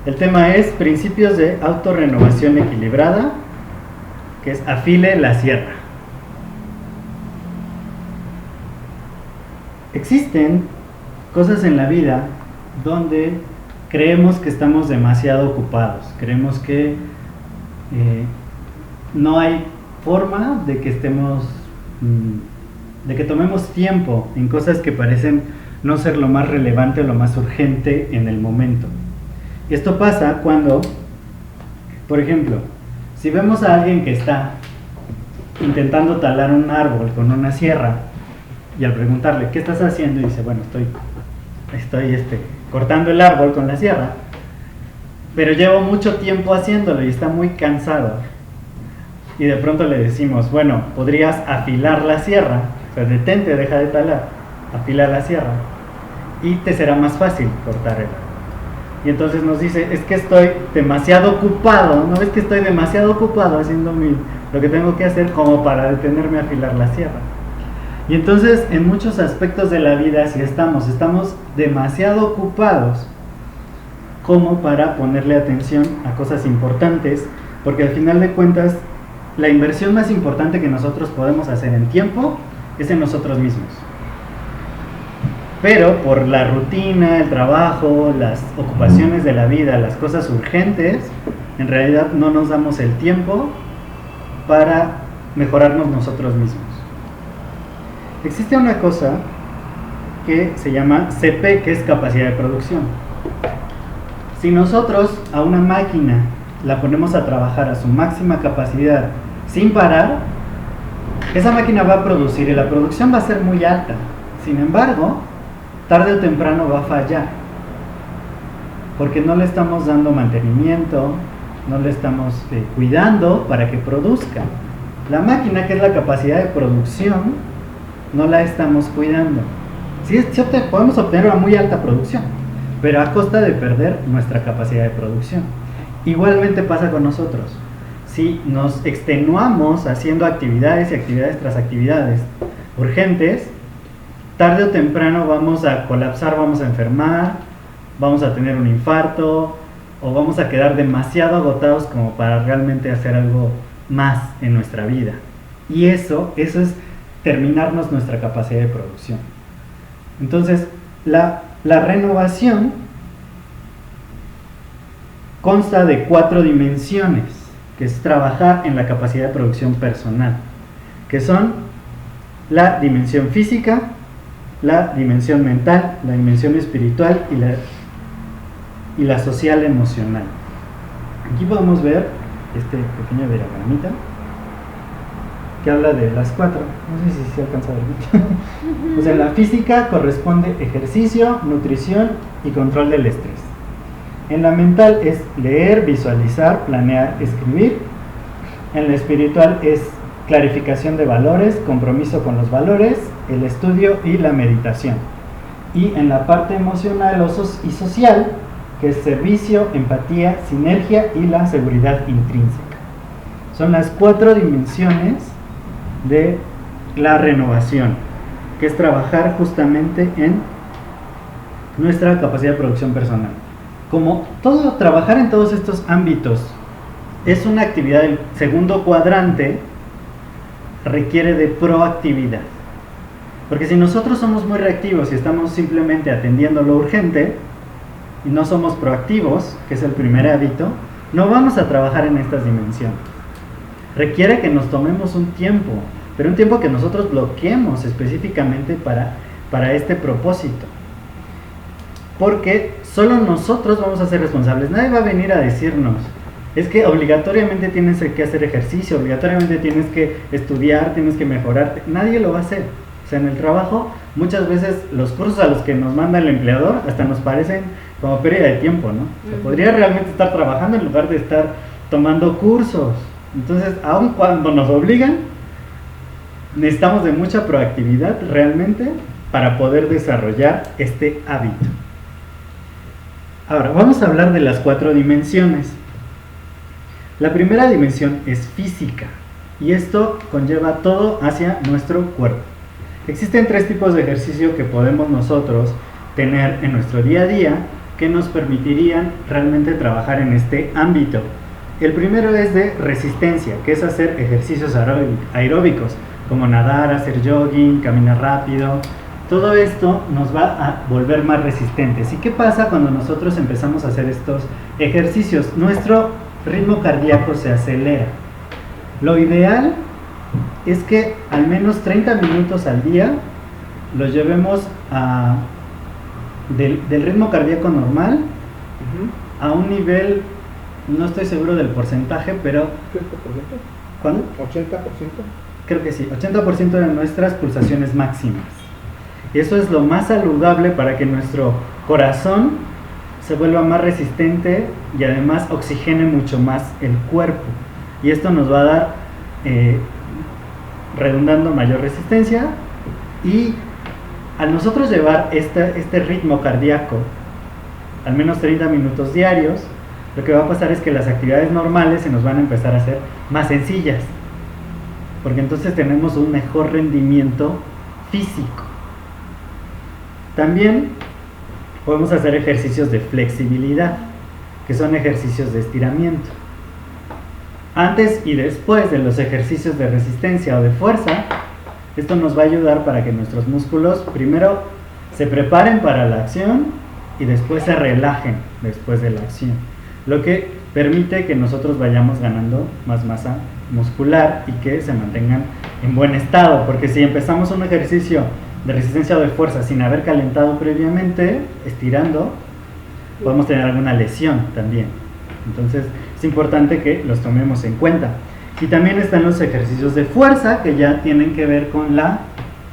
El tema es principios de autorrenovación equilibrada, que es afile la sierra. Existen cosas en la vida donde creemos que estamos demasiado ocupados, creemos que no hay forma de que de que tomemos tiempo en cosas que parecen no ser lo más relevante o lo más urgente en el momento. Esto pasa cuando, por ejemplo, si vemos a alguien que está intentando talar un árbol con una sierra y al preguntarle, ¿qué estás haciendo? Y dice, bueno, estoy cortando el árbol con la sierra, pero llevo mucho tiempo haciéndolo y está muy cansado. Y de pronto le decimos, bueno, podrías afilar la sierra, o sea, detente, deja de talar, afila la sierra y te será más fácil cortar el árbol. Y entonces nos dice, es que estoy demasiado ocupado, ¿no ves que estoy demasiado ocupado haciendo lo que tengo que hacer como para detenerme a afilar la sierra? Y entonces en muchos aspectos de la vida si estamos demasiado ocupados como para ponerle atención a cosas importantes, porque al final de cuentas la inversión más importante que nosotros podemos hacer en tiempo es en nosotros mismos. Pero por la rutina, el trabajo, las ocupaciones de la vida, las cosas urgentes, en realidad no nos damos el tiempo para mejorarnos nosotros mismos. Existe una cosa que se llama CP, que es capacidad de producción. Si nosotros a una máquina la ponemos a trabajar a su máxima capacidad sin parar, esa máquina va a producir y la producción va a ser muy alta. Sin embargo, tarde o temprano va a fallar, porque no le estamos dando mantenimiento, no le estamos cuidando para que produzca. La máquina, que es la capacidad de producción, no la estamos cuidando. Sí, podemos obtener una muy alta producción, pero a costa de perder nuestra capacidad de producción. Igualmente pasa con nosotros. Si nos extenuamos haciendo actividades y actividades tras actividades urgentes, tarde o temprano vamos a colapsar, vamos a enfermar, vamos a tener un infarto o vamos a quedar demasiado agotados como para realmente hacer algo más en nuestra vida. Y eso es terminarnos nuestra capacidad de producción. Entonces, la renovación consta de 4 dimensiones, que es trabajar en la capacidad de producción personal, que son la dimensión física, la dimensión mental, la dimensión espiritual y la social emocional. Aquí podemos ver este pequeño diagramita que habla de las 4. No sé si se alcanza a ver. O sea, la física corresponde ejercicio, nutrición y control del estrés. En la mental es leer, visualizar, planear, escribir. En la espiritual es clarificación de valores, compromiso con los valores, el estudio y la meditación. Y en la parte emocional y social, que es servicio, empatía, sinergia y la seguridad intrínseca. Son las 4 dimensiones de la renovación, que es trabajar justamente en nuestra capacidad de producción personal. Como trabajar en todos estos ámbitos es una actividad del segundo cuadrante, requiere de proactividad. Porque si nosotros somos muy reactivos y estamos simplemente atendiendo lo urgente y no somos proactivos, que es el primer hábito, no vamos a trabajar en estas dimensiones. Requiere que nos tomemos un tiempo, pero un tiempo que nosotros bloqueemos específicamente para este propósito. Porque solo nosotros vamos a ser responsables. Nadie va a venir a decirnos, es que obligatoriamente tienes que hacer ejercicio, obligatoriamente tienes que estudiar, tienes que mejorar. Nadie lo va a hacer. O sea, en el trabajo, muchas veces los cursos a los que nos manda el empleador hasta nos parecen como pérdida de tiempo, ¿no? O sea, podría realmente estar trabajando en lugar de estar tomando cursos. Entonces, aun cuando nos obligan, necesitamos de mucha proactividad realmente para poder desarrollar este hábito. Ahora, vamos a hablar de las 4 dimensiones. La primera dimensión es física, y esto conlleva todo hacia nuestro cuerpo. Existen 3 tipos de ejercicio que podemos nosotros tener en nuestro día a día que nos permitirían realmente trabajar en este ámbito. El primero es de resistencia, que es hacer ejercicios aeróbicos, como nadar, hacer jogging, caminar rápido. Todo esto nos va a volver más resistentes. ¿Y qué pasa cuando nosotros empezamos a hacer estos ejercicios? Nuestro ritmo cardíaco se acelera. Lo ideal es que al menos 30 minutos al día los llevemos del ritmo cardíaco normal a un nivel, no estoy seguro del porcentaje, pero... ¿30%? ¿Cuándo? ¿80%? Creo que sí, 80% de nuestras pulsaciones máximas. Y eso es lo más saludable para que nuestro corazón se vuelva más resistente y además oxigene mucho más el cuerpo. Y esto nos va a dar, redundando, mayor resistencia. Y al nosotros llevar este ritmo cardíaco al menos 30 minutos diarios, lo que va a pasar es que las actividades normales se nos van a empezar a hacer más sencillas, porque entonces tenemos un mejor rendimiento físico. También podemos hacer ejercicios de flexibilidad, que son ejercicios de estiramiento. Antes y después de los ejercicios de resistencia o de fuerza, esto nos va a ayudar para que nuestros músculos primero se preparen para la acción y después se relajen después de la acción, lo que permite que nosotros vayamos ganando más masa muscular y que se mantengan en buen estado, porque si empezamos un ejercicio de resistencia o de fuerza sin haber calentado previamente, estirando, podemos tener alguna lesión también. Entonces es importante que los tomemos en cuenta. Y también están los ejercicios de fuerza, que ya tienen que ver con la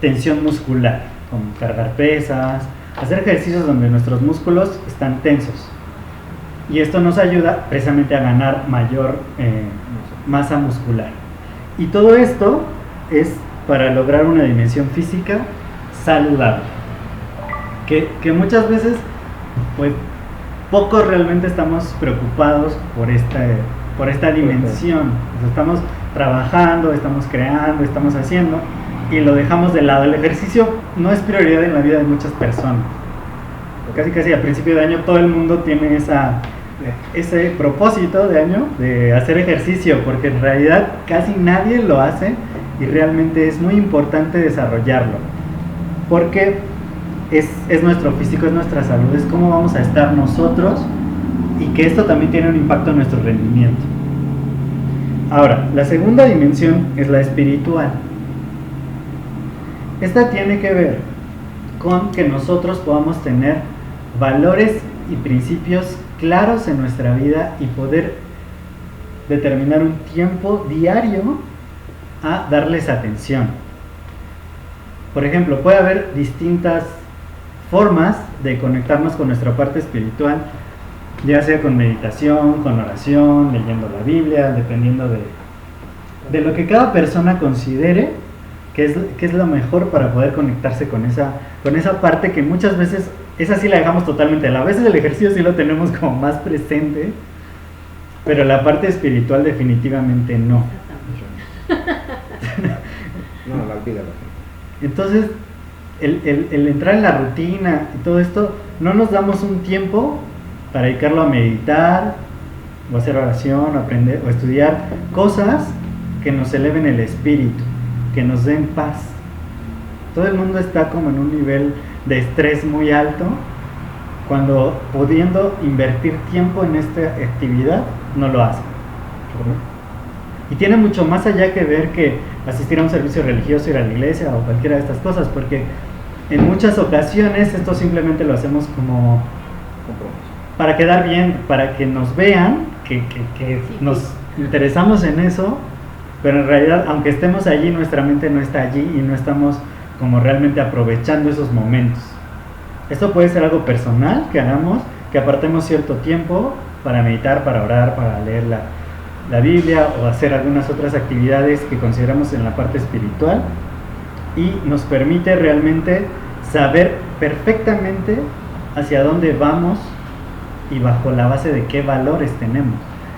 tensión muscular, como cargar pesas, hacer ejercicios donde nuestros músculos están tensos. Y esto nos ayuda precisamente a ganar mayor masa muscular. Y todo esto es para lograr una dimensión física saludable, que muchas veces pues poco realmente estamos preocupados por esta dimensión. O sea, estamos trabajando, estamos creando, estamos haciendo y lo dejamos de lado. El ejercicio no es prioridad en la vida de muchas personas. Casi a principio de año todo el mundo tiene ese propósito de año de hacer ejercicio, porque en realidad casi nadie lo hace y realmente es muy importante desarrollarlo, porque es nuestro físico, es nuestra salud, es cómo vamos a estar nosotros, y que esto también tiene un impacto en nuestro rendimiento. Ahora, la segunda dimensión es la espiritual. Esta tiene que ver con que nosotros podamos tener valores y principios claros en nuestra vida y poder determinar un tiempo diario a darles atención. Por ejemplo, puede haber distintas formas de conectarnos con nuestra parte espiritual, ya sea con meditación, con oración, leyendo la Biblia, dependiendo de lo que cada persona considere que es lo mejor para poder conectarse con esa parte que muchas veces, esa sí la dejamos totalmente. A veces el ejercicio sí lo tenemos como más presente, pero la parte espiritual definitivamente no. No, la olvida. Entonces, el entrar en la rutina y todo esto, no nos damos un tiempo para dedicarlo a meditar, o hacer oración, o aprender, o estudiar cosas que nos eleven el espíritu, que nos den paz. Todo el mundo está como en un nivel de estrés muy alto, cuando pudiendo invertir tiempo en esta actividad, no lo hacen. Y tiene mucho más allá que ver que asistir a un servicio religioso, ir a la iglesia o cualquiera de estas cosas, porque en muchas ocasiones esto simplemente lo hacemos como para quedar bien, para que nos vean, que nos interesamos en eso, pero en realidad, aunque estemos allí, nuestra mente no está allí y no estamos como realmente aprovechando esos momentos. Esto puede ser algo personal que hagamos, que apartemos cierto tiempo para meditar, para orar, para leer la Biblia o hacer algunas otras actividades que consideramos en la parte espiritual, y nos permite realmente saber perfectamente hacia dónde vamos y bajo la base de qué valores tenemos,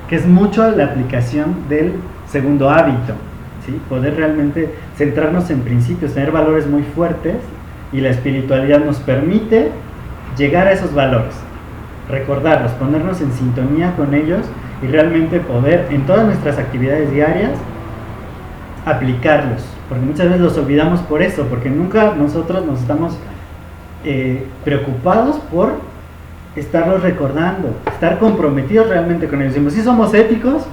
que es mucho la aplicación del segundo hábito, ¿sí? Poder realmente centrarnos en principios, tener valores muy fuertes, y la espiritualidad nos permite llegar a esos valores. recordarlos, ponernos en sintonía con ellos y realmente poder en todas nuestras actividades diarias aplicarlos, porque muchas veces los olvidamos por eso, porque nunca nosotros nos estamos preocupados por estarlos recordando, estar comprometidos realmente con ellos. Decimos, sí somos éticos,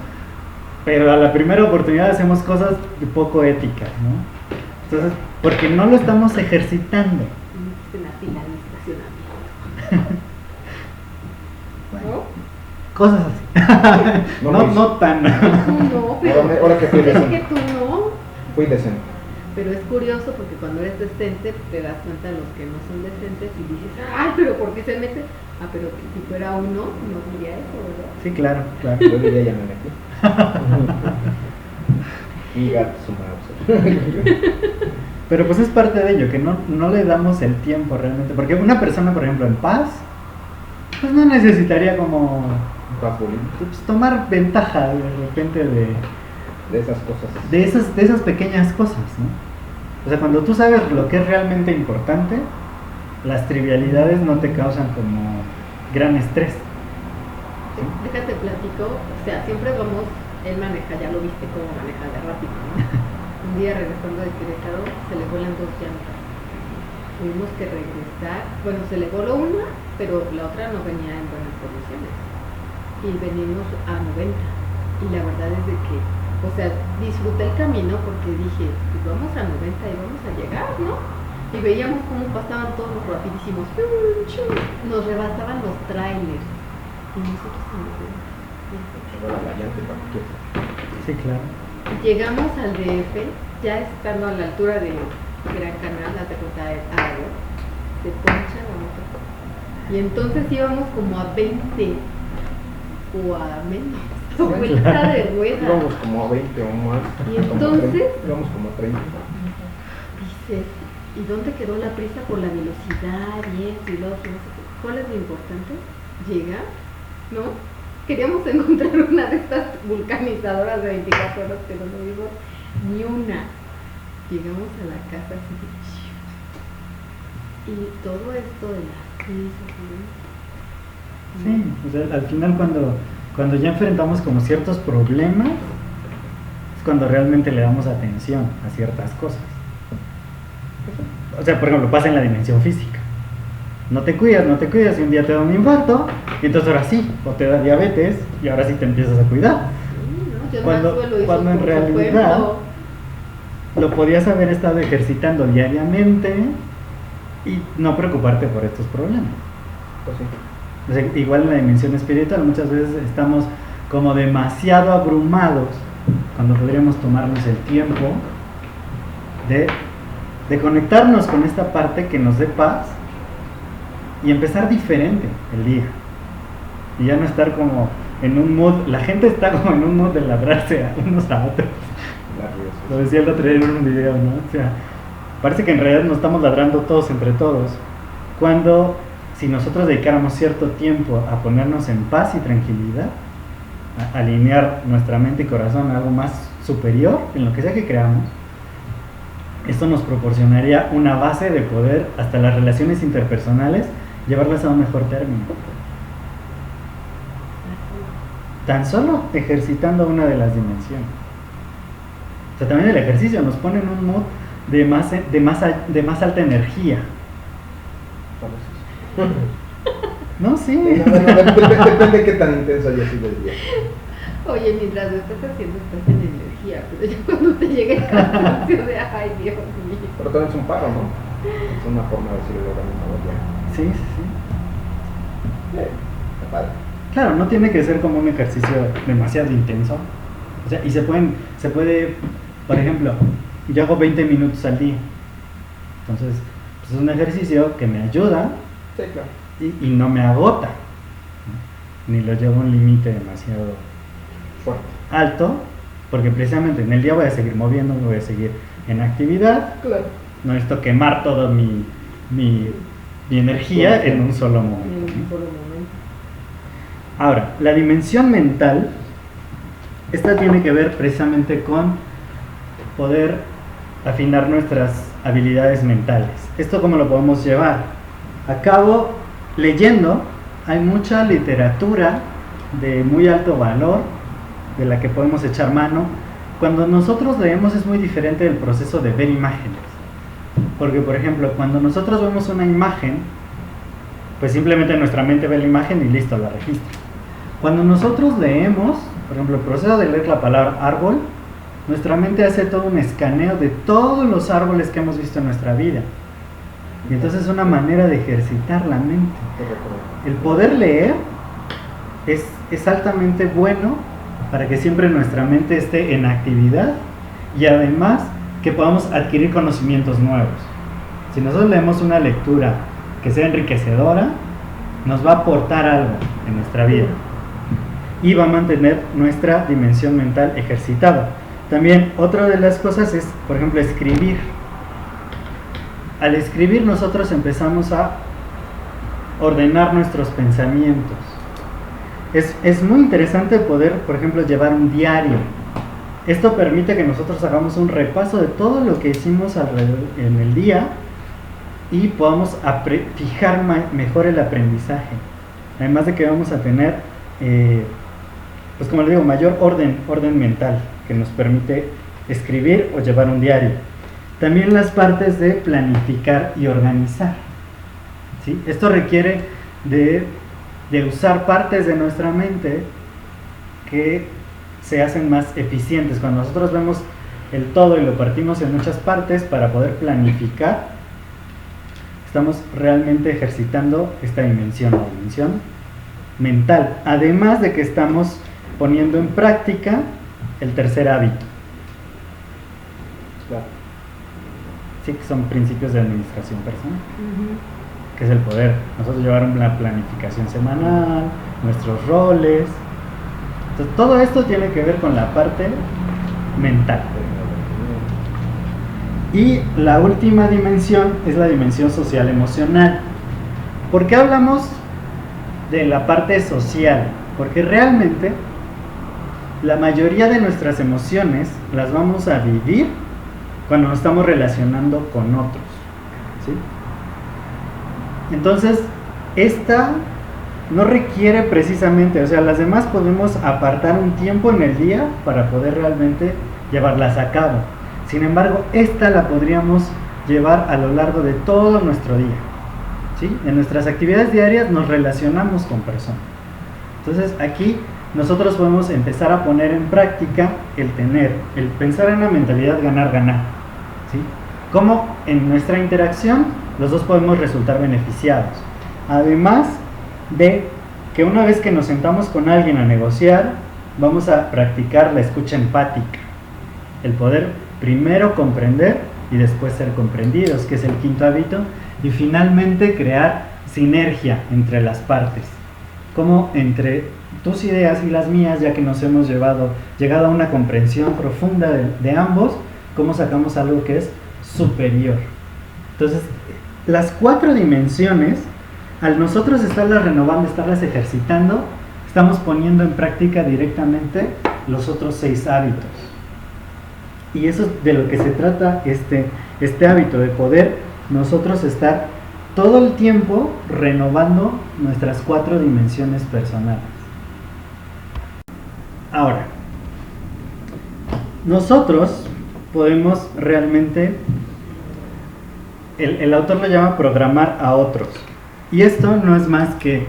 pero a la primera oportunidad hacemos cosas poco éticas, ¿no? Entonces, porque no lo estamos ejercitando. En la fila de estacionamiento. Bueno, cosas así. No tan. No, pero Ahora que fui es decente. que tú no. Fui decente. Pero es curioso porque cuando eres decente te das cuenta de los que no son decentes y dices, ay, pero ¿por qué se mete? Ah, pero si fuera uno, no diría eso, ¿verdad? Sí, claro, claro. Yo diría ya me metí. Y gato su mouse. Pero pues es parte de ello, que no le damos el tiempo realmente. Porque una persona, por ejemplo, en paz, pues no necesitaría como pues, tomar ventaja de repente de esas cosas. De esas pequeñas cosas, ¿no? O sea, cuando tú sabes lo que es realmente importante, las trivialidades no te causan como gran estrés. Déjate platico, o sea, siempre vamos, él maneja, ya lo viste cómo maneja de rápido, ¿no? Un día regresando de Querétaro se le vuelan 2 llantas. Tuvimos que regresar, bueno, se le voló una, pero la otra no venía en buenas condiciones. Y venimos a 90. Y la verdad es de que, o sea, disfruté el camino porque dije, pues vamos a 90 y vamos a llegar, ¿no? Y veíamos cómo pasaban todos rapidísimos. Nos rebasaban los trailers. Y nosotros Sí, claro. llegamos al DF, ya estando a la altura de Gran Canal, la Tecota de Agua, se poncha la moto. Y entonces íbamos como a 20 o a menos. Vuelta de rueda. Íbamos como a 20 o más. Y entonces íbamos como a 30. dices, ¿y dónde quedó la prisa por la velocidad y esto y lo otro? No sé qué. ¿Cuál es lo importante? Llegar, ¿no? Queríamos encontrar una de estas vulcanizadoras de 24 horas, pero no vimos ni una. Llegamos a la casa así de... Y todo esto de las crisis, ¿no? Sí, o sea, al final cuando ya enfrentamos como ciertos problemas, es cuando realmente le damos atención a ciertas cosas. O sea, por ejemplo, pasa en la dimensión física. No te cuidas y un día te da un infarto, y entonces ahora sí, o te da diabetes, y ahora sí te empiezas a cuidar. Sí, ¿no? Cuando en realidad lo podías haber estado ejercitando diariamente y no preocuparte por estos problemas. Pues sí. O sea, igual en la dimensión espiritual muchas veces estamos como demasiado abrumados cuando podríamos tomarnos el tiempo de conectarnos con esta parte que nos dé paz y empezar diferente el día. Y ya no estar como en un mood, la gente está como en un mood de ladrarse a unos a otros. Lo decía el otro día en un video, ¿no? O sea, parece que en realidad nos estamos ladrando todos entre todos, cuando si nosotros dedicáramos cierto tiempo a ponernos en paz y tranquilidad, a alinear nuestra mente y corazón a algo más superior en lo que sea que creamos, esto nos proporcionaría una base de poder hasta las relaciones interpersonales llevarlas a un mejor término. Tan solo ejercitando una de las dimensiones. O sea, también el ejercicio nos pone en un mood de más alta energía. No, sí. Depende de qué tan intenso haya sido el día. Oye, mientras lo estás haciendo estás en energía, pero ya cuando te llegue el cansancio de ay Dios mío. Pero también es un paro, ¿no? Es una forma de decirle a la misma día. Sí. Está padre. Claro, no tiene que ser como un ejercicio demasiado intenso. O sea, y se puede, por ejemplo, yo hago 20 minutos al día. Entonces, pues es un ejercicio que me ayuda. Sí, claro. Y no me agota, ¿no? Ni lo llevo a un límite demasiado Fuerte. alto, porque precisamente en el día voy a seguir moviéndome, voy a seguir en actividad. Claro. No necesito quemar toda mi energía en un solo momento. En un ¿Sí? solo momento. Ahora, la dimensión mental, esta tiene que ver precisamente con poder afinar nuestras habilidades mentales. ¿Esto cómo lo podemos llevar a cabo? Leyendo hay mucha literatura de muy alto valor de la que podemos echar mano. Cuando nosotros leemos es muy diferente del proceso de ver imágenes, porque por ejemplo cuando nosotros vemos una imagen, pues simplemente nuestra mente ve la imagen y listo, la registra. Cuando nosotros leemos, por ejemplo el proceso de leer la palabra árbol, nuestra mente hace todo un escaneo de todos los árboles que hemos visto en nuestra vida, y entonces es una manera de ejercitar la mente. El poder leer es altamente bueno para que siempre nuestra mente esté en actividad y además que podamos adquirir conocimientos nuevos. Si nosotros leemos una lectura que sea enriquecedora, nos va a aportar algo en nuestra vida y va a mantener nuestra dimensión mental ejercitada. También otra de las cosas es, por ejemplo, escribir. Al escribir nosotros empezamos a ordenar nuestros pensamientos. Es muy interesante poder, por ejemplo, llevar un diario. Esto permite que nosotros hagamos un repaso de todo lo que hicimos en el día y podamos fijar mejor el aprendizaje. Además de que vamos a tener, pues como les digo, mayor orden mental que nos permite escribir o llevar un diario. También las partes de planificar y organizar, ¿sí? Esto requiere de usar partes de nuestra mente que se hacen más eficientes. Cuando nosotros vemos el todo y lo partimos en muchas partes para poder planificar, estamos realmente ejercitando esta dimensión, la dimensión mental. Además de que estamos poniendo en práctica el tercer hábito. Claro. Sí, que son principios de administración personal. Que es el poder nosotros llevar una planificación semanal, nuestros roles. Entonces, todo esto tiene que ver con la parte mental. Y la última dimensión es la dimensión social emocional. ¿Por qué hablamos de la parte social? Porque realmente la mayoría de nuestras emociones las vamos a vivir cuando nos estamos relacionando con otros, ¿sí? Entonces, esta no requiere precisamente, o sea, las demás podemos apartar un tiempo en el día para poder realmente llevarlas a cabo. Sin embargo, esta la podríamos llevar a lo largo de todo nuestro día, ¿sí? En nuestras actividades diarias nos relacionamos con personas. Entonces, aquí nosotros podemos empezar a poner en práctica el pensar en una mentalidad ganar-ganar, ¿sí? Cómo en nuestra interacción los dos podemos resultar beneficiados. Además de que una vez que nos sentamos con alguien a negociar, vamos a practicar la escucha empática, el poder primero comprender y después ser comprendidos, que es el quinto hábito, y finalmente crear sinergia entre las partes, como entre tus ideas y las mías, ya que nos hemos llegado a una comprensión profunda de ambos, cómo sacamos algo que es superior. Entonces, las 4 dimensiones, al nosotros estarlas renovando, estarlas ejercitando, estamos poniendo en práctica directamente los otros 6 hábitos. Y eso es de lo que se trata este hábito, de poder nosotros estar todo el tiempo renovando nuestras 4 dimensiones personales. Ahora, nosotros podemos realmente, el autor lo llama programar a otros, y esto no es más que,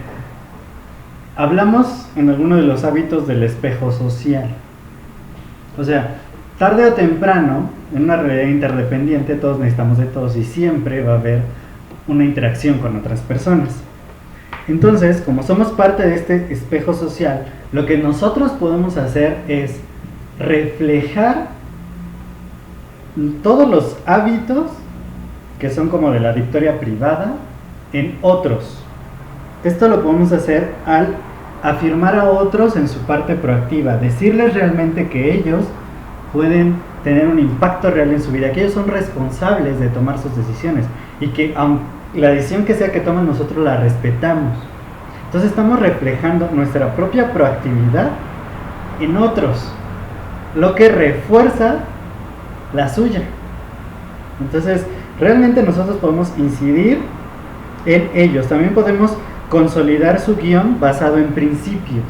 hablamos en alguno de los hábitos del espejo social. O sea, tarde o temprano, en una realidad interdependiente, todos necesitamos de todos y siempre va a haber una interacción con otras personas. Entonces, como somos parte de este espejo social, lo que nosotros podemos hacer es reflejar todos los hábitos que son como de la victoria privada en otros. Esto lo podemos hacer al afirmar a otros en su parte proactiva, decirles realmente que ellos pueden tener un impacto real en su vida, que ellos son responsables de tomar sus decisiones y que aunque la decisión que sea que tomen nosotros la respetamos. Entonces estamos reflejando nuestra propia proactividad en otros, lo que refuerza la suya. Entonces realmente nosotros podemos incidir en ellos. También podemos consolidar su guión basado en principios.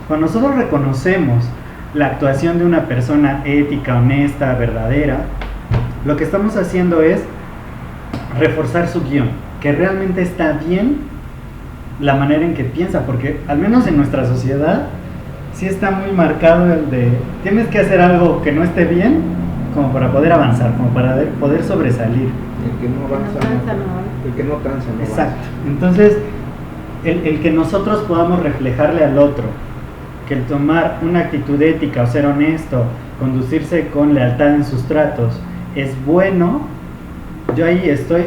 Cuando nosotros reconocemos la actuación de una persona ética, honesta, verdadera, lo que estamos haciendo es reforzar su guión, que realmente está bien la manera en que piensa, porque al menos en nuestra sociedad sí está muy marcado el de tienes que hacer algo que no esté bien como para poder avanzar, como para poder sobresalir. El que no avanza, el que no tranza, no Exacto. avanza. Entonces, el que nosotros podamos reflejarle al otro que el tomar una actitud ética o ser honesto, conducirse con lealtad en sus tratos es bueno, yo ahí estoy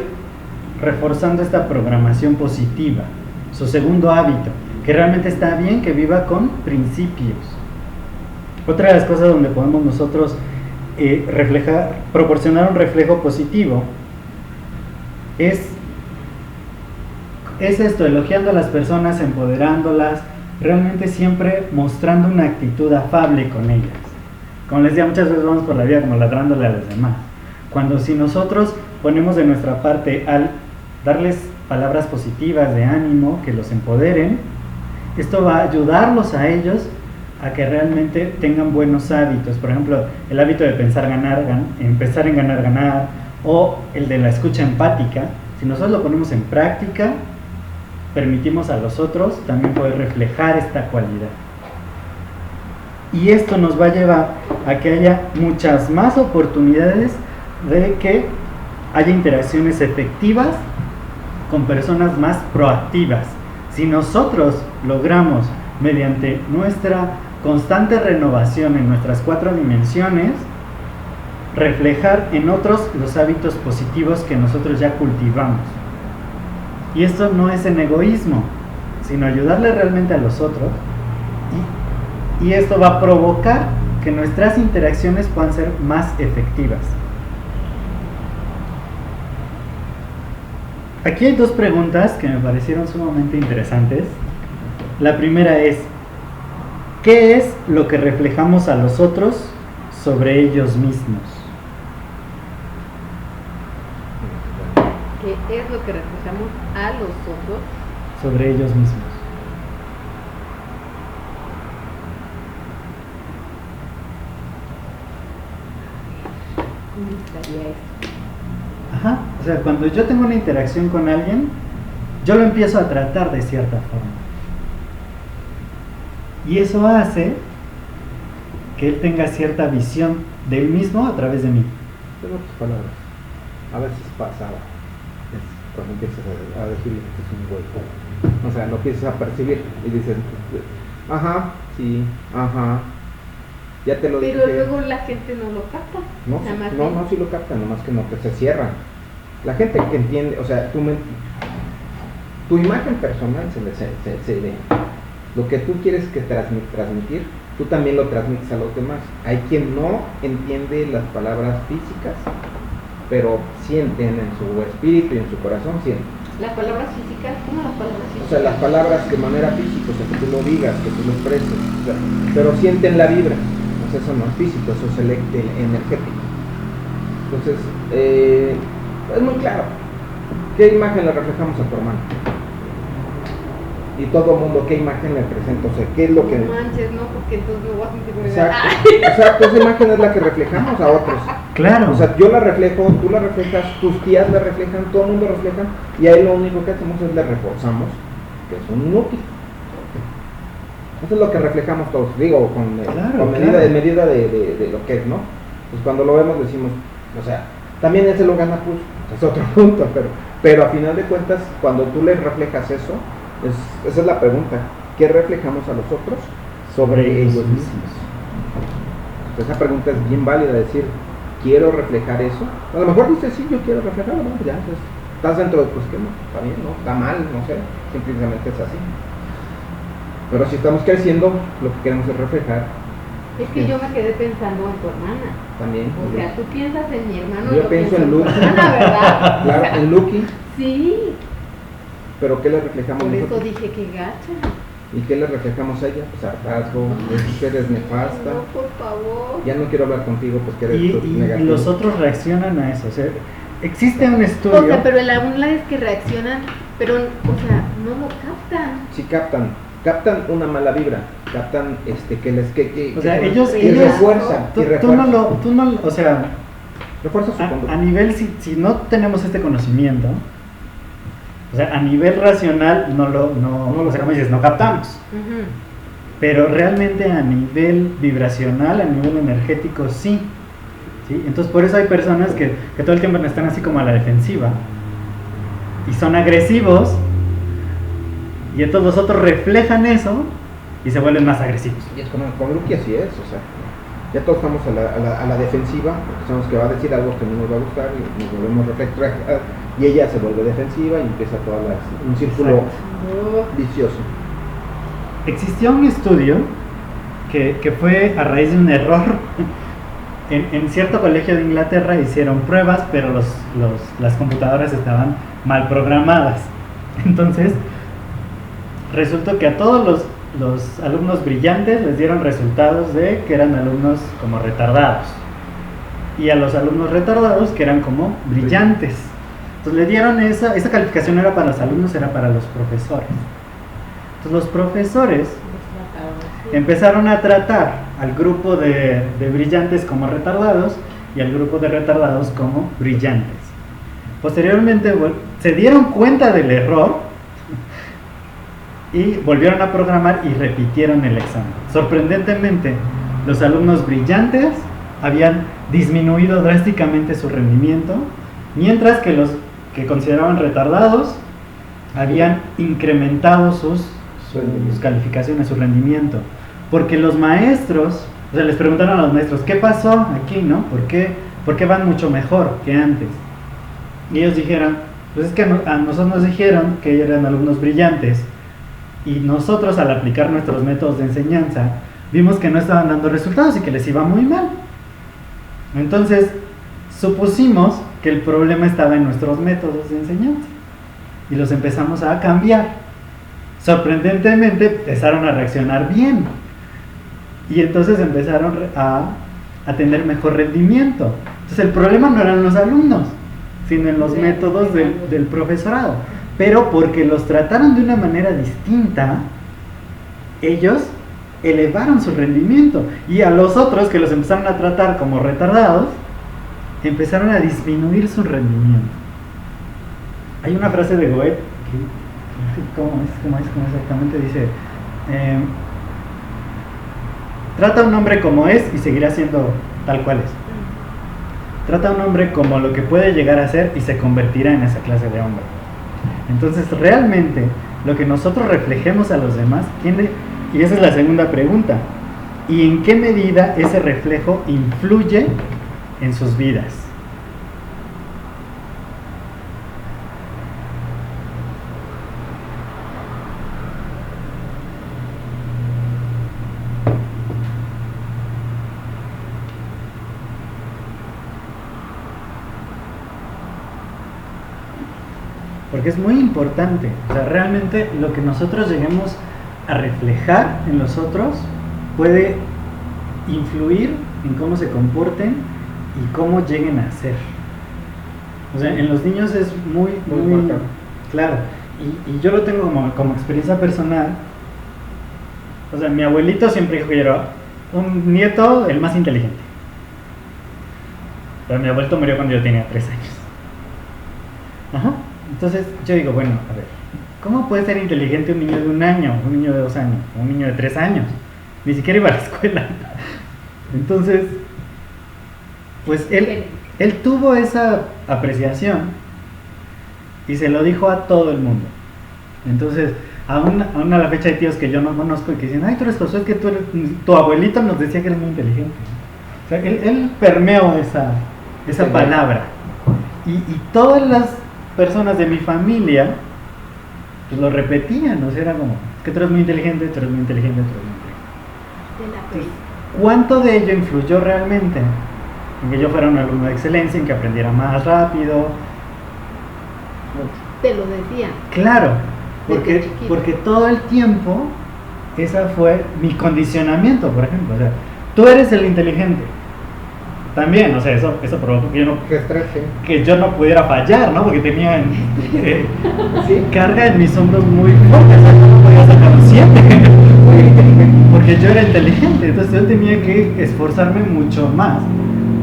reforzando esta programación positiva, su segundo hábito, que realmente está bien que viva con principios. Otra de las cosas donde podemos nosotros proporcionar un reflejo positivo es esto, elogiando a las personas, empoderándolas, realmente siempre mostrando una actitud afable con ellas. Como les decía, muchas veces vamos por la vida como ladrándole a los demás, cuando si nosotros ponemos de nuestra parte al darles palabras positivas de ánimo, que los empoderen, esto va a ayudarlos a ellos a que realmente tengan buenos hábitos. Por ejemplo, el hábito de empezar en ganar, o el de la escucha empática. Si nosotros lo ponemos en práctica, permitimos a los otros también poder reflejar esta cualidad. Y esto nos va a llevar a que haya muchas más oportunidades de que haya interacciones efectivas con personas más proactivas. Si nosotros logramos, mediante nuestra constante renovación en nuestras 4 dimensiones, reflejar en otros los hábitos positivos que nosotros ya cultivamos. Y esto no es en egoísmo, sino ayudarle realmente a los otros. Y esto va a provocar que nuestras interacciones puedan ser más efectivas. Aquí hay 2 preguntas que me parecieron sumamente interesantes. La primera es, ¿qué es lo que reflejamos a los otros sobre ellos mismos? ¿Qué es lo que reflejamos a los otros sobre ellos mismos? ¿Cómo estaría esto? Ajá, o sea, cuando yo tengo una interacción con alguien, yo lo empiezo a tratar de cierta forma. Y eso hace que él tenga cierta visión de él mismo a través de mí. En otras palabras, a veces pasa, cuando empiezas a decirle que es un güey. O sea, lo empiezas a percibir y dices, ajá, sí, ajá, ya te lo dije. Pero luego la gente no lo capta. No, sí lo captan, nomás que no, que se cierran. La gente que entiende, o sea, tu imagen personal se ve. Lo que tú quieres que transmitir, tú también lo transmites a los demás. Hay quien no entiende las palabras físicas, pero sienten en su espíritu y en su corazón, sienten. ¿Las palabras físicas? ¿Cómo las palabras físicas? O sea, las palabras de manera física, o sea, que tú lo digas, que tú lo expreses, o sea, pero sienten la vibra. O sea, eso no es físico, eso es energético. Entonces, es muy claro. ¿Qué imagen le reflejamos a tu hermano? Y todo el mundo, ¿qué imagen le presenta? O sea, ¿qué es lo que...? No manches, no, porque entonces me voy a sentir muy Exacto, esa imagen es la que reflejamos a otros. Claro. O sea, yo la reflejo, tú la reflejas, tus tías la reflejan, todo el mundo refleja, y ahí lo único que hacemos es le reforzamos, que es un inútil. Eso es lo que reflejamos todos, digo, con medida de lo que es, ¿no? Pues cuando lo vemos decimos, o sea, también ese lo gana, pues, es otro punto, pero a final de cuentas, cuando tú le reflejas eso, esa es la pregunta, ¿qué reflejamos a los otros sobre ellos mismos? Esa pregunta es bien válida, decir, ¿quiero reflejar eso? A lo mejor dices, sí, yo quiero reflejarlo, bueno, ya, pues, estás dentro de tu esquema, está bien, ¿no? Está mal, no sé, simplemente es así. Pero si estamos creciendo, lo que queremos es reflejar. Es que yo me quedé pensando en tu hermana. También. O sea, tú piensas en mi hermano. Yo pienso en Lucky. ¿Verdad? Claro, en Lucky. Sí. Pero ¿qué le reflejamos Por nosotros? eso dije que gacha. ¿Y qué le reflejamos a ella? Pues hartazgo, que eres nefasta. No, por favor. Ya no quiero hablar contigo, pues que eres negativo. Y los otros reaccionan a eso. O sea, existe un estudio. O sea, pero la es que reaccionan Pero, o sea, no lo captan. Sí captan una mala vibra, captan O sea, ellos refuerza, tú no, o sea, refuerza su conducta. a nivel, si no tenemos este conocimiento, o sea, a nivel racional o sea, como dices, no captamos. Ujú. Pero realmente a nivel vibracional, a nivel energético, sí. ¿Sí? Entonces por eso hay personas que todo el tiempo están así como a la defensiva y son agresivos, y entonces los otros reflejan eso y se vuelven más agresivos. Y es con Lucky así es, o sea, ya todos estamos a la defensiva, porque sabemos que va a decir algo que no nos va a gustar y nos volvemos reflectar, y ella se vuelve defensiva y empieza un círculo vicioso. Existió un estudio que fue a raíz de un error. En cierto colegio de Inglaterra hicieron pruebas, pero las computadoras estaban mal programadas. Entonces, resultó que a todos los alumnos brillantes les dieron resultados de que eran alumnos como retardados. Y a los alumnos retardados que eran como brillantes. Entonces le dieron esa calificación, no era para los alumnos, era para los profesores. Entonces los profesores empezaron a tratar al grupo de brillantes como retardados y al grupo de retardados como brillantes. Posteriormente se dieron cuenta del error y volvieron a programar y repitieron el examen. Sorprendentemente, los alumnos brillantes habían disminuido drásticamente su rendimiento, mientras que los que consideraban retardados habían incrementado sus calificaciones, su rendimiento. Porque los maestros, o sea, les preguntaron a los maestros, ¿qué pasó aquí, no? ¿Por qué van mucho mejor que antes? Y ellos dijeron, pues es que a nosotros nos dijeron que eran alumnos brillantes, y nosotros al aplicar nuestros métodos de enseñanza, vimos que no estaban dando resultados y que les iba muy mal. Entonces, supusimos que el problema estaba en nuestros métodos de enseñanza, y los empezamos a cambiar. Sorprendentemente empezaron a reaccionar bien, y entonces empezaron a tener mejor rendimiento. Entonces el problema no eran los alumnos, sino en los métodos del profesorado. Pero porque los trataron de una manera distinta, ellos elevaron su rendimiento, y a los otros que los empezaron a tratar como retardados, empezaron a disminuir su rendimiento. Hay una frase de Goethe que ¿cómo es exactamente? Dice, trata a un hombre como es y seguirá siendo tal cual es. Trata a un hombre como lo que puede llegar a ser y se convertirá en esa clase de hombre. Entonces realmente lo que nosotros reflejemos a los demás tiene, y esa es la segunda pregunta, ¿y en qué medida ese reflejo influye en sus vidas? Porque es muy importante, o sea, realmente lo que nosotros lleguemos a reflejar en los otros puede influir en cómo se comporten y cómo lleguen a ser. O sea, en los niños es muy claro, y yo lo tengo como experiencia personal. O sea, mi abuelito siempre dijo que yo era un nieto el más inteligente, pero mi abuelito murió cuando yo tenía 3 años. Ajá. Entonces yo digo, bueno, a ver, ¿cómo puede ser inteligente un niño de 1 año, un niño de 2 años, un niño de 3 años? Ni siquiera iba a la escuela. Entonces, pues él tuvo esa apreciación y se lo dijo a todo el mundo. Entonces, aún a la fecha hay tíos que yo no conozco y que dicen, ay, tú eres Josué, es que tu abuelito nos decía que eres muy inteligente. O sea, él permeó esa palabra. Y todas las personas de mi familia pues lo repetían, o sea, era como, que tú eres muy inteligente, tú eres muy inteligente, tú eres muy inteligente. Entonces, ¿cuánto de ello influyó realmente en que yo fuera un alumno de excelencia, en que aprendiera más rápido? Te lo decía. Claro, porque todo el tiempo esa fue mi condicionamiento, por ejemplo. O sea, tú eres el inteligente, También, o sea, eso provocó Qué estrés, sí. que yo no pudiera fallar, ¿no? Porque tenía Sí. carga en mis hombros muy fuerte, o sea, yo no podía sacar un 7. Muy inteligente. Porque yo era inteligente, entonces yo tenía que esforzarme mucho más,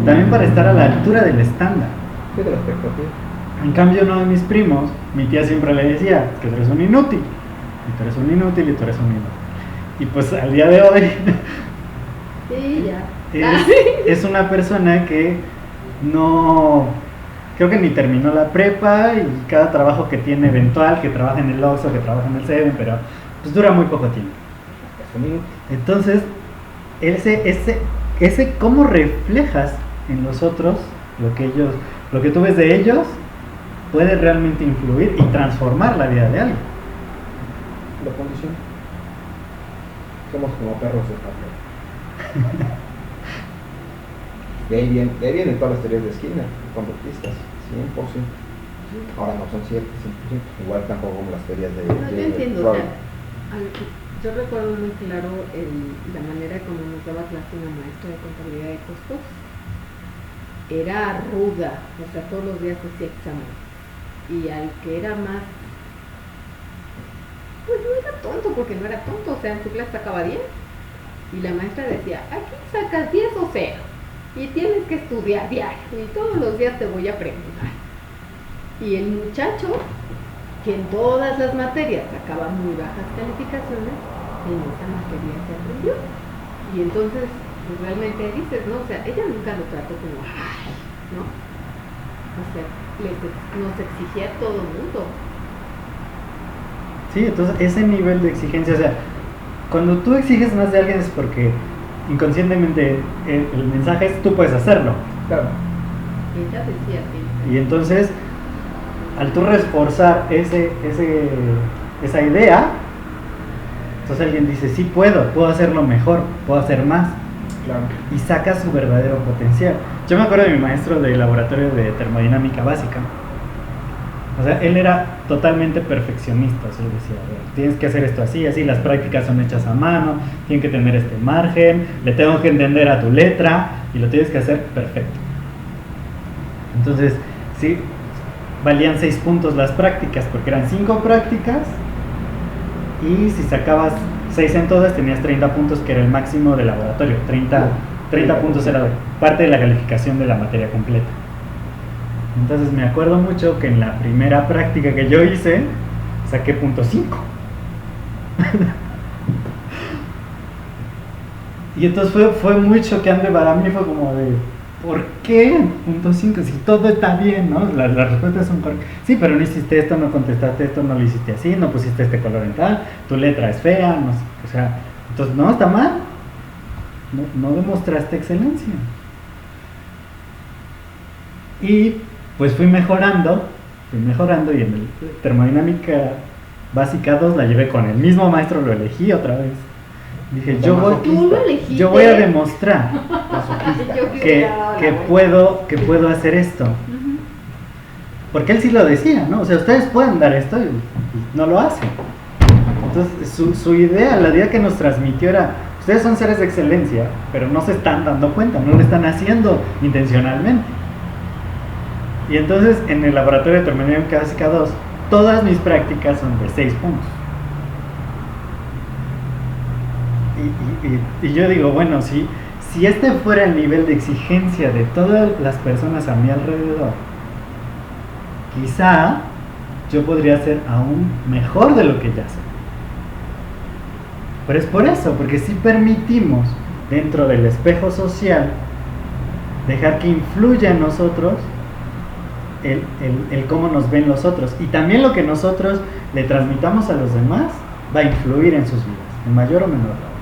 también para estar a la altura del estándar. Sí, de la expectativa. En cambio, uno de mis primos, mi tía siempre le decía, que tú eres un inútil, y tú eres un inútil, y tú eres un inútil. Y pues al día de hoy Sí, ya. es una persona que no, creo que ni terminó la prepa, y cada trabajo que tiene eventual, que trabaja en el Oxxo, que trabaja en el Seven, pero pues dura muy poco tiempo. Es un inútil. Entonces, ese cómo reflejas en los otros lo que tú ves de ellos, puede realmente influir y transformar la vida de alguien. La condición. Somos como perros de papel. De ahí vienen todas las teorías de Skinner, conductistas, 100%. Ahora no son ciertas, 100%. Igual tampoco como las teorías de No, yo entiendo, o Freud. sea, yo recuerdo muy claro la manera como nos daba clase una maestra de contabilidad de costos. Era ruda, o sea, todos los días hacía examen. Y al que era más, pues no era tonto, porque no era tonto, o sea, en su clase sacaba 10. Y la maestra decía, aquí sacas 10 o 0. Y tienes que estudiar diario. Y todos los días te voy a preguntar. Y el muchacho, que en todas las materias sacaba muy bajas calificaciones, en esa materia se aprendió. Y entonces, pues realmente dices, ¿no? O sea, ella nunca lo trató como, ay, ¿no? O sea, nos exigía a todo el mundo. Sí, entonces ese nivel de exigencia, o sea, cuando tú exiges más de alguien es porque inconscientemente el mensaje es tú puedes hacerlo. Claro. Ella decía así. Y entonces, al tú reforzar esa idea, entonces alguien dice, sí puedo hacerlo mejor, puedo hacer más. Claro. Y saca su verdadero potencial. Yo me acuerdo de mi maestro de laboratorio de termodinámica básica. O sea, él era totalmente perfeccionista. O sea, él decía, a ver, tienes que hacer esto así, así, las prácticas son hechas a mano, tienen que tener este margen, le tengo que entender a tu letra y lo tienes que hacer perfecto. Entonces, sí, valían 6 puntos las prácticas, porque eran 5 prácticas y si sacabas 6 en todas tenías 30 puntos, que era el máximo del laboratorio. 30 puntos era parte de la calificación de la materia completa. Entonces me acuerdo mucho que en la primera práctica que yo hice saqué punto 5. Y entonces fue muy choqueante para mí, fue como de, ¿por qué punto 5? Si todo está bien, ¿no? Las respuestas son correctas. Sí, pero no hiciste esto, no contestaste esto, no lo hiciste así, no pusiste este color en tal, tu letra es fea, no sé, o sea, entonces no, está mal. No demostraste excelencia. Y pues fui mejorando y en el termodinámica básica 2 la llevé con el mismo maestro, lo elegí otra vez. Dije, ¿Tú lo elegiste? yo voy a demostrar Yo que puedo hacer esto. Uh-huh. Porque él sí lo decía, ¿no? O sea, ustedes pueden dar esto y no lo hacen. Entonces su idea, la idea que nos transmitió era, ustedes son seres de excelencia, pero no se están dando cuenta, no lo están haciendo intencionalmente. Y entonces en el laboratorio de termodinámica básica 2, todas mis prácticas son de 6 puntos. Y yo digo, bueno, si este fuera el nivel de exigencia de todas las personas a mi alrededor, quizá yo podría ser aún mejor de lo que ya soy. Pero es por eso, porque si permitimos dentro del espejo social dejar que influya en nosotros el cómo nos ven los otros, y también lo que nosotros le transmitamos a los demás va a influir en sus vidas, en mayor o menor grado.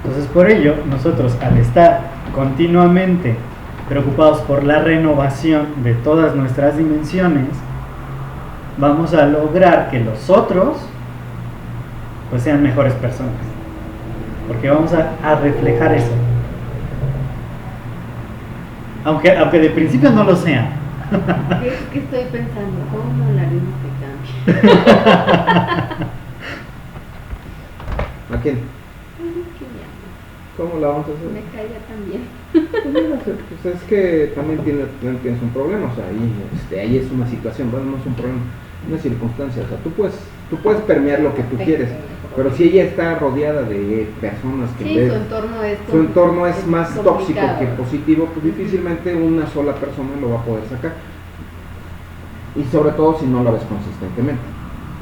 Entonces, por ello, nosotros, al estar continuamente preocupados por la renovación de todas nuestras dimensiones, vamos a lograr que los otros pues sean mejores personas, porque vamos a reflejar eso, aunque de principio no lo sean. ¿Qué estoy pensando? ¿Cómo la haremos que cambie? ¿A quién? ¿Qué llama? ¿Cómo la vamos a hacer? Me caía también. Pues es que también tienes un problema, o sea, ahí es una situación, bueno, no es un problema, una circunstancia, o sea, tú puedes permear lo que tú quieres, pero si ella está rodeada de personas que Sí, su entorno es más tóxico que positivo, pues difícilmente una sola persona lo va a poder sacar. Y sobre todo si no la ves consistentemente.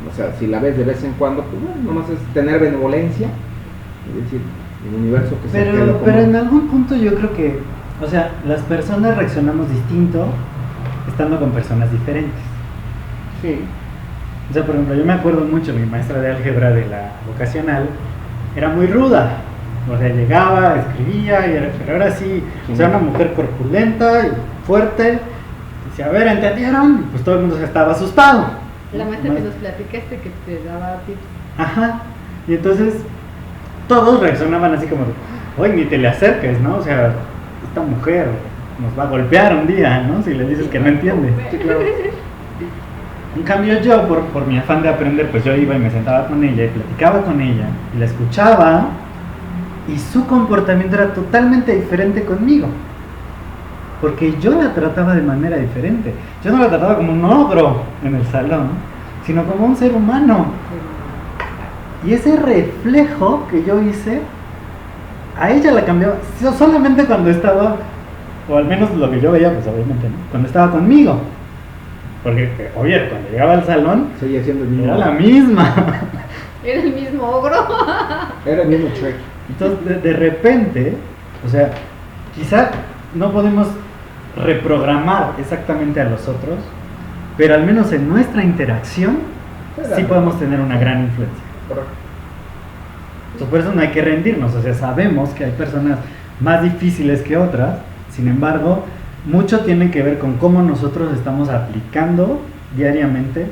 O sea, si la ves de vez en cuando, pues bueno, nomás es tener benevolencia, es decir, el universo que se queda pero en algún punto yo creo que, o sea, las personas reaccionamos distinto estando con personas diferentes. Sí. O sea, por ejemplo, yo me acuerdo mucho, mi maestra de álgebra de la vocacional era muy ruda. O sea, llegaba, escribía, pero ahora sí, o sea, una mujer corpulenta y fuerte. Decía, a ver, ¿entendieron? Y pues todo el mundo estaba asustado. La maestra que nos platicaste que te daba tips. Ajá. Y entonces todos reaccionaban así como, oye, ni te le acerques, ¿no? O sea, esta mujer nos va a golpear un día, ¿no? Si le dices que no entiende. Sí, claro. En cambio yo, por mi afán de aprender, pues yo iba y me sentaba con ella y platicaba con ella y la escuchaba y su comportamiento era totalmente diferente conmigo. Porque yo la trataba de manera diferente. Yo no la trataba como un ogro en el salón, sino como un ser humano. Y ese reflejo que yo hice, a ella la cambió solamente cuando estaba, o al menos lo que yo veía, pues obviamente, ¿no? Cuando estaba conmigo. Porque, oye, cuando llegaba al salón, seguía siendo el mismo. era la misma. Era el mismo ogro. Era el mismo Shrek. Entonces, de repente, o sea, quizá no podemos reprogramar exactamente a los otros, pero al menos en nuestra interacción sí podemos tener una gran influencia. Correcto. Entonces, por eso no hay que rendirnos, o sea, sabemos que hay personas más difíciles que otras, sin embargo, mucho tiene que ver con cómo nosotros estamos aplicando diariamente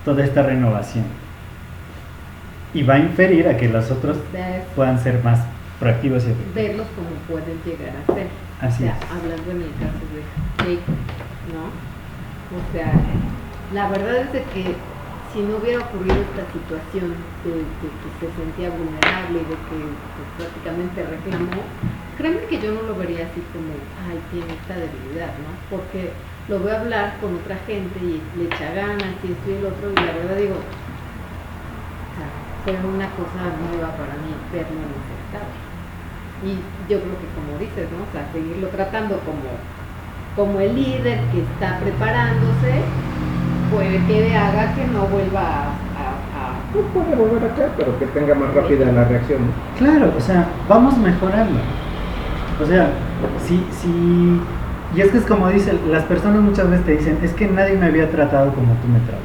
toda esta renovación. Y va a inferir a que los otros puedan ser más proactivos y efectivos. Verlos como pueden llegar a ser. Así o sea, es. hablando en el caso de Jake, ¿no? O sea, la verdad es de que si no hubiera ocurrido esta situación de que se sentía vulnerable y de que pues, prácticamente reclamó, créeme que yo no lo vería así como, ay, tiene esta debilidad, ¿no? Porque lo veo hablar con otra gente y le echa ganas y esto y el otro, y la verdad digo, o sea, fue una cosa nueva para mí verlo en ese estado. Y yo creo que como dices, ¿no? O sea, seguirlo tratando como el líder que está preparándose, puede que haga que no vuelva No puede volver a caer, pero que tenga más rápida la reacción, ¿no? Claro, o sea, vamos mejorando. O sea, y es que es como dicen, las personas muchas veces te dicen, es que nadie me había tratado como tú me tratas.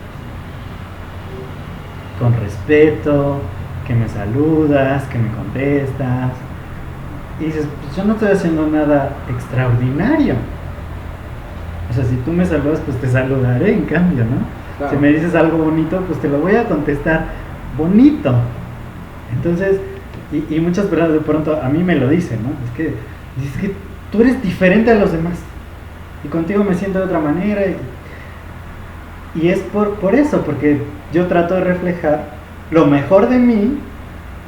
Con respeto, que me saludas, que me contestas. Y dices, pues yo no estoy haciendo nada extraordinario. O sea, si tú me saludas, pues te saludaré en cambio, ¿no? Claro. Si me dices algo bonito, pues te lo voy a contestar bonito. Entonces, y muchas personas de pronto a mí me lo dicen, ¿no? Es que tú eres diferente a los demás. Y contigo me siento de otra manera. Y es por eso, porque yo trato de reflejar lo mejor de mí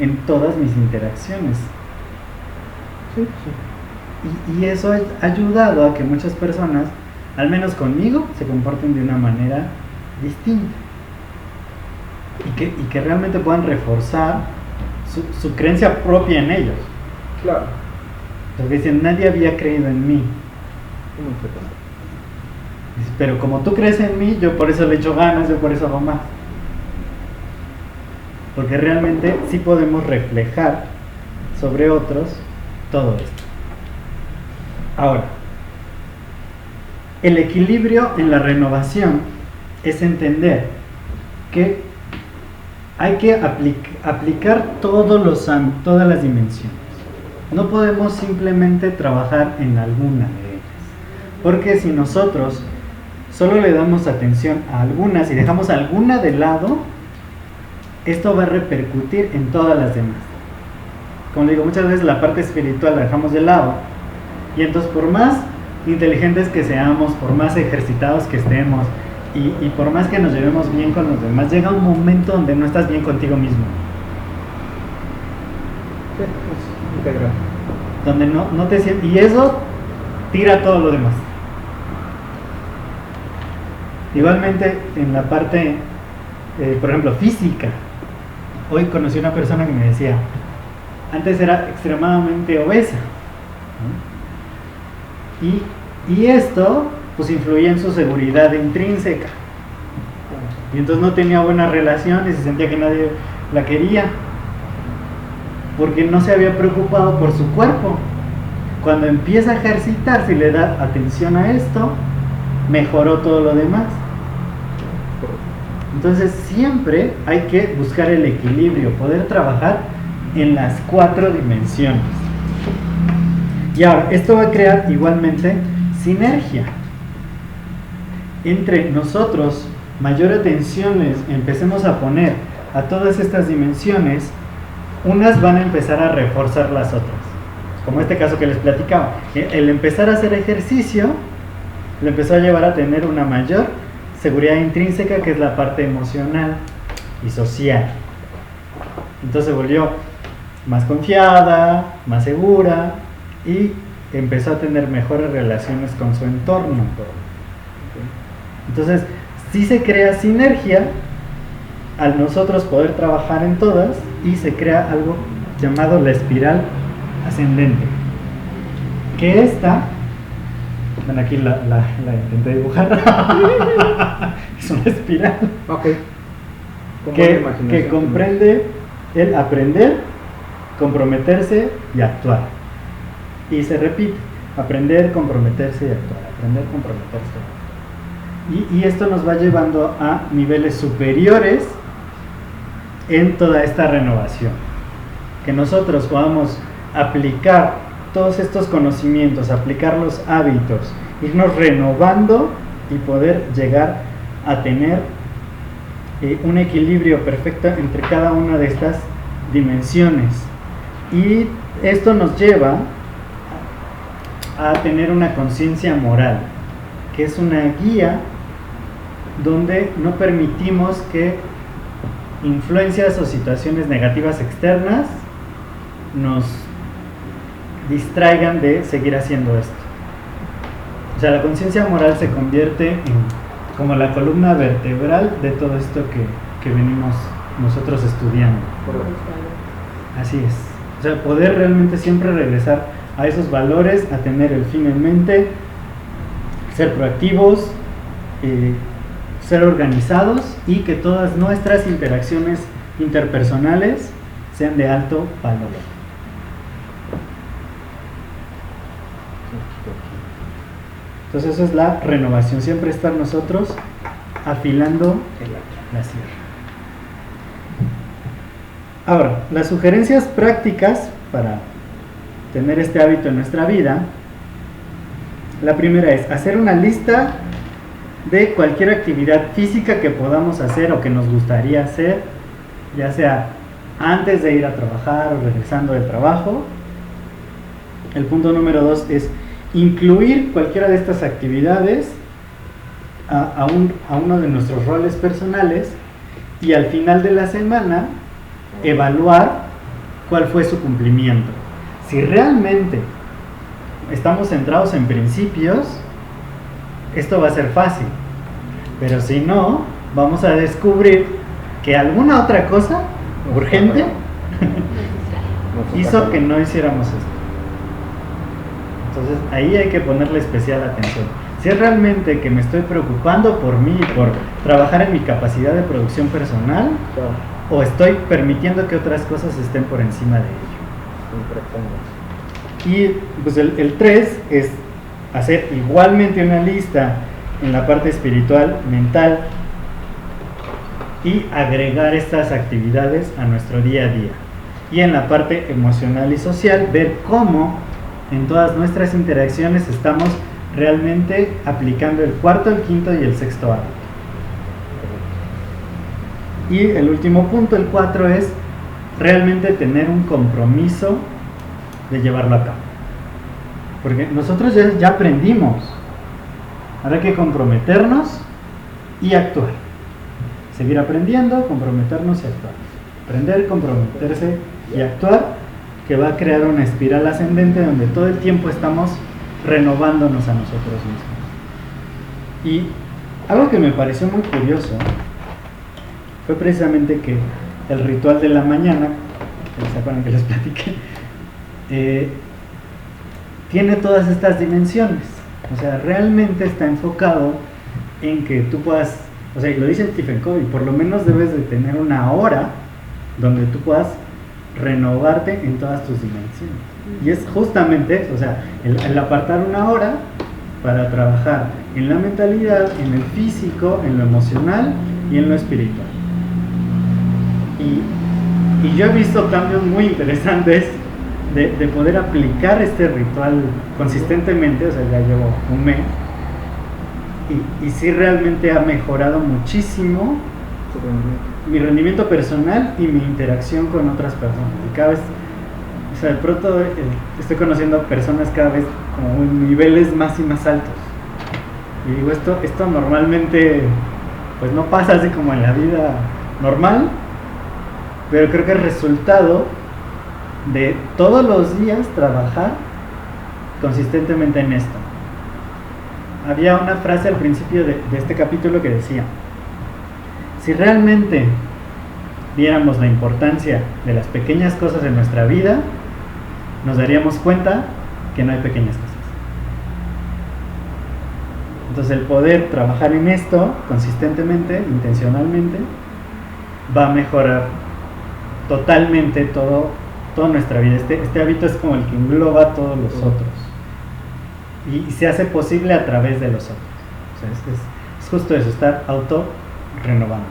en todas mis interacciones. Sí, sí. Y eso ha ayudado a que muchas personas, al menos conmigo, se comporten de una manera distinta. Y que realmente puedan reforzar su creencia propia en ellos. Claro. Porque dicen, nadie había creído en mí. ¿Cómo se pasa? Dice, pero como tú crees en mí, yo por eso le echo ganas, yo por eso hago más. Porque realmente sí podemos reflejar sobre otros todo esto. Ahora, el equilibrio en la renovación es entender que hay que aplicar todas las dimensiones. No podemos simplemente trabajar en alguna de ellas. Porque si nosotros solo le damos atención a algunas y dejamos alguna de lado, esto va a repercutir en todas las demás. Como digo, muchas veces la parte espiritual la dejamos de lado. Y entonces por más inteligentes que seamos, por más ejercitados que estemos, y por más que nos llevemos bien con los demás, llega un momento donde no estás bien contigo mismo. Integral. donde no te sientes, y eso tira todo lo demás. Igualmente en la parte, por ejemplo, física. Hoy conocí una persona que me decía, antes era extremadamente obesa, ¿no? Y esto pues influía en su seguridad intrínseca, y entonces no tenía buenas relaciones y sentía que nadie la quería porque no se había preocupado por su cuerpo. Cuando empieza a ejercitarse y le da atención a esto, mejoró todo lo demás. Entonces siempre hay que buscar el equilibrio, poder trabajar en las 4 dimensiones. Y ahora, esto va a crear igualmente sinergia entre nosotros. Mayor atención empecemos a poner a todas estas dimensiones, unas van a empezar a reforzar las otras, como este caso que les platicaba. El empezar a hacer ejercicio le empezó a llevar a tener una mayor seguridad intrínseca, que es la parte emocional y social. Entonces se volvió más confiada, más segura, y empezó a tener mejores relaciones con su entorno. Entonces sí se crea sinergia al nosotros poder trabajar en todas, y se crea algo llamado la espiral ascendente, que esta, bueno, aquí la intenté dibujar, es una espiral, Ok. Con buena que imaginación. comprende el aprender, comprometerse y actuar, y se repite: aprender, comprometerse y actuar, aprender, comprometerse. Y esto nos va llevando a niveles superiores en toda esta renovación, que nosotros podamos aplicar todos estos conocimientos, aplicar los hábitos, irnos renovando y poder llegar a tener un equilibrio perfecto entre cada una de estas dimensiones. Y esto nos lleva a tener una conciencia moral, que es una guía donde no permitimos que influencias o situaciones negativas externas nos distraigan de seguir haciendo esto. O sea, la conciencia moral se convierte en como la columna vertebral de todo esto que venimos nosotros estudiando. Así es. O sea, poder realmente siempre regresar a esos valores, a tener el fin en mente, ser proactivos, ser organizados, y que todas nuestras interacciones interpersonales sean de alto valor. Entonces eso es la renovación, siempre estar nosotros afilando la sierra. Ahora, las sugerencias prácticas para tener este hábito en nuestra vida. La primera es hacer una lista de cualquier actividad física que podamos hacer o que nos gustaría hacer, ya sea antes de ir a trabajar o regresando del trabajo. El punto número 2 es incluir cualquiera de estas actividades a uno de nuestros roles personales, y al final de la semana evaluar cuál fue su cumplimiento. Si realmente estamos centrados en principios, esto va a ser fácil, pero si no, vamos a descubrir que alguna otra cosa urgente hizo que no hiciéramos esto. Entonces ahí hay que ponerle especial atención. Si es realmente que me estoy preocupando por mí, por trabajar en mi capacidad de producción personal, o estoy permitiendo que otras cosas estén por encima de ello. Y pues el 3 es hacer igualmente una lista en la parte espiritual, mental, y agregar estas actividades a nuestro día a día. Y en la parte emocional y social, ver cómo en todas nuestras interacciones estamos realmente aplicando el cuarto, el quinto y el sexto hábito. Y el último punto, el 4, es realmente tener un compromiso de llevarlo a cabo. Porque nosotros ya aprendimos, ahora hay que comprometernos y actuar. Seguir aprendiendo, comprometernos y actuar. Aprender, comprometerse y actuar, que va a crear una espiral ascendente donde todo el tiempo estamos renovándonos a nosotros mismos. Y algo que me pareció muy curioso fue precisamente que el ritual de la mañana, ¿se acuerdan que les platiqué? Tiene todas estas dimensiones. O sea, realmente está enfocado en que tú puedas, o sea, y lo dice Stephen Covey, por lo menos debes de tener una hora donde tú puedas renovarte en todas tus dimensiones. Y es justamente, o sea, el apartar una hora para trabajar en la mentalidad, en el físico, en lo emocional y en lo espiritual. Y yo he visto cambios muy interesantes de poder aplicar este ritual consistentemente, o sea, ya llevo un mes, y sí realmente ha mejorado muchísimo mi rendimiento personal y mi interacción con otras personas. Y cada vez, o sea, de pronto estoy conociendo a personas cada vez como en niveles más y más altos. Y digo, esto normalmente pues no pasa así como en la vida normal, pero creo que es resultado de todos los días trabajar consistentemente en esto. Había una frase al principio de este capítulo que decía: si realmente viéramos la importancia de las pequeñas cosas en nuestra vida, nos daríamos cuenta que no hay pequeñas cosas. Entonces el poder trabajar en esto consistentemente, intencionalmente, va a mejorar totalmente toda nuestra vida. Este hábito es como el que engloba todos los otros y se hace posible a través de los otros. O sea, es justo eso, estar auto renovando.